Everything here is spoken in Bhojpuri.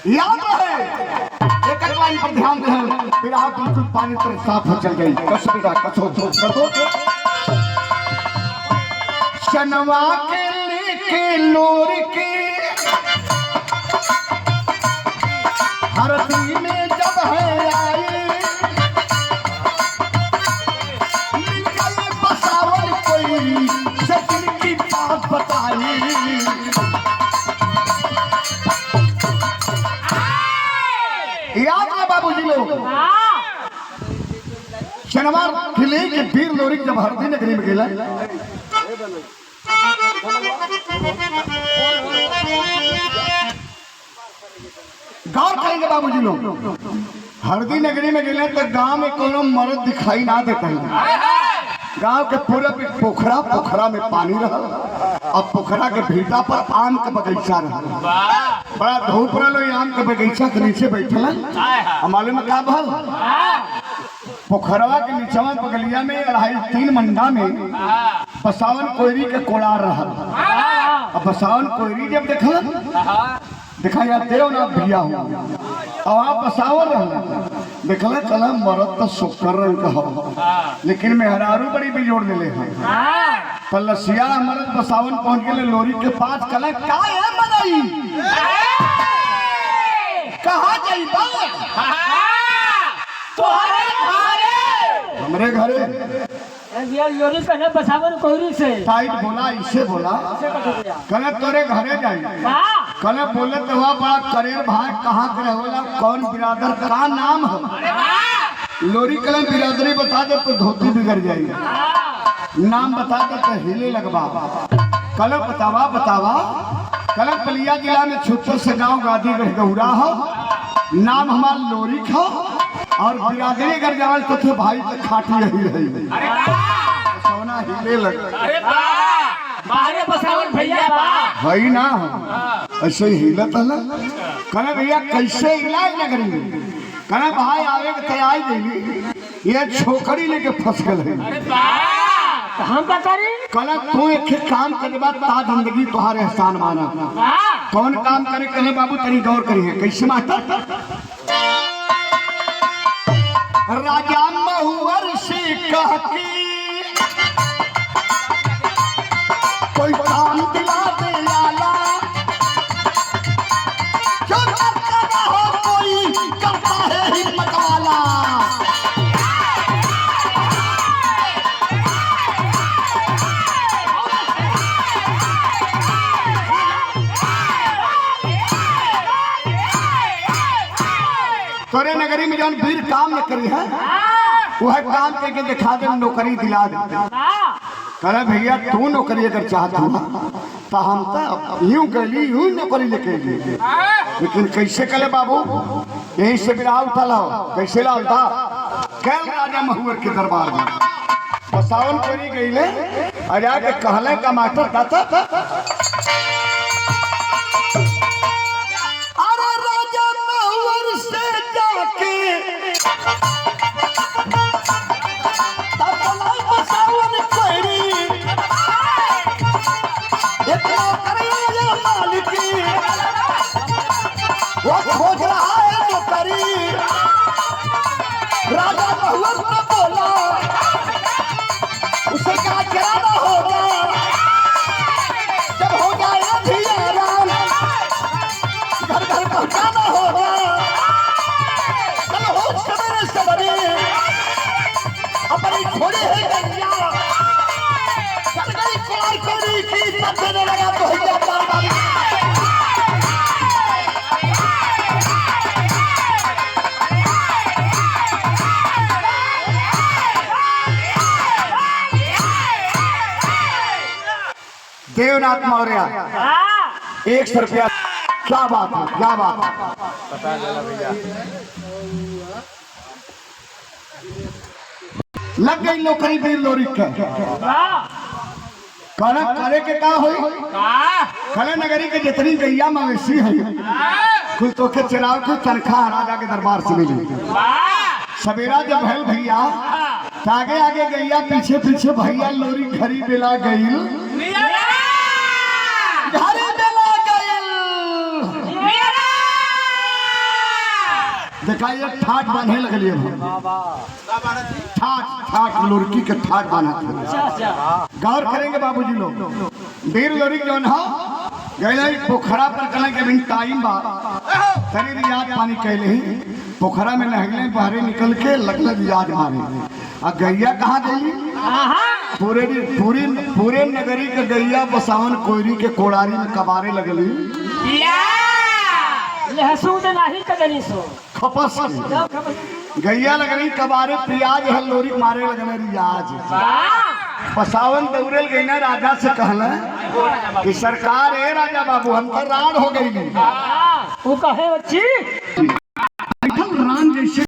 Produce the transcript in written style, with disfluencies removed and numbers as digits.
याद रहे एक लाइन पर ध्यान दे। फिर आप बिल्कुल पानी पर साफ हो चल गई। कसो बेटा कसो कर दो। शनवा के लेके लोर के हरदी में जब है आए निकल बसावन कोई सचिन की बात बताई। याद है बाबूजी लोग शनिवार खिले के वीर लोरिक जब हरदी नगरी में गेला गौर करेंगे बाबूजी लोग हरदी नगरी में गेले तो गांव में कोनो मर्द दिखाई ना देता है। गांव के पूरा पोखरा में पानी रहा और पोखरा के भीटा पर आम के बगीचा रहा। बड़ा धूप रहा आम के बगीचा के नीचे बैठल मालूम में का भल पोखरवा के नीचवा बगलिया में 2.5-3 मंडा में बसावन कोयरी के कोड़ार रहा। अब बसावन कोयरी जब देखा यार देव ना भैया हो और आप बसावन रहा देखला कला मरद तो शुक्र रंग का हो लेकिन मेहरारू बड़ी बिजोड़ दिले हैं। पलसिया मरद बसावन पहुंच गए लोरी के पास कला का है मनाई कहाँ जाइबा हमरे घरे लोरी पहले बसावन कोयरी से टाइट बोला इसे बोला कल तोरे घरे जाई कल बोले तो वह बड़ा करेर भाई कहाँ करे होला कौन बिरादर का नाम है लोरी कल बिरादरी बता दे तो धोती बिगड़ जाएगी नाम बता दे तो हिले लगवा कल बतावा कल बलिया जिला में छुट्टर से गाँव गादी गढ़गौरा हो नाम हमारा लोरी हो और बिरादरी अगर जावल तो थे भाई तो खाटी यही रही सोना हिले लग बाहरे बसावन भैया भाई ना ऐसे ही हिलत है ना कहना भैया कैसे इलाज नगरी में कहना भाई आवे के तैयार देली ये छोकरी लेके फंस गए हम का करी कहना तू एक काम करे बाद ता जिंदगी तुम्हारे एहसान माना कौन काम करे कहने बाबू तेरी गौर करी है कैसे मास्टर राजा महुवर से कह के कोई काम दिला दे लाला जो करता ना हो कोई करता है हिम्मत वाला। तोरे नगरी में जौन वीर काम न करी है वह काम करके दिखा दे नौकरी दिला दे कहना भैया तू नौकरी अगर चाहता तो हम तो यूं कैली यूं नौकरी लेके लेकिन कैसे कले बाबू यही से बिना उठा लाओ कैसे ला उठा कैल राजा महुवर के दरबार में बसावन करी गईले और जाके कहले का मास्टर दाता अरे राजा महुवर से जाके वो खोज रहा है नौकरी राजा महुवर ने बोला उसे क्या गिराना होगा जब हो जाएगा धियारा घर घर पहुंचाना होगा कल हो सवेरे सवेरे अपनी छोड़ी है गैया चल गई कुमार कोरी की देने लगा तो भैया देवनाथ मौर्य 100 रुपया क्या बात है क्या बात पता चला भैया लग गई नौकरी वीर लोरी के कहना करे के का होई खले नगरी के जितनी गैया मवेशी है कुल तो के चराव के तनख्वाह राजा के दरबार से मिली सवेरा जब भैल भैया आगे आगे गैया पीछे पीछे भैया लोरी घरी बेला गई देखा ये ठाट बांधे लगलिए ठाट ठाट लुरकी के ठाट बांधा था। अच्छा अच्छा गौर करेंगे बाबूजी लोग वीर लोरी जौन हा गए पोखरा पर कल के बिन टाइम बा तरी रियाज पानी कैले ही पोखरा में नहले बाहरे निकल के लगल रियाज मारे आ गैया कहाँ गई पूरे पूरी पूरे नगरी के गैया बसावन कोयरी के कोड़ारी में कबारे लगली लहसुन नहीं कदनी सो खपस की। गैया लग रही कबारे प्याज है लोरी मारे लगल रियाज बसावन दौड़ल गई ना राजा से कहला कि सरकार है राजा बाबू हम तो राड हो गई वो कहे बच्ची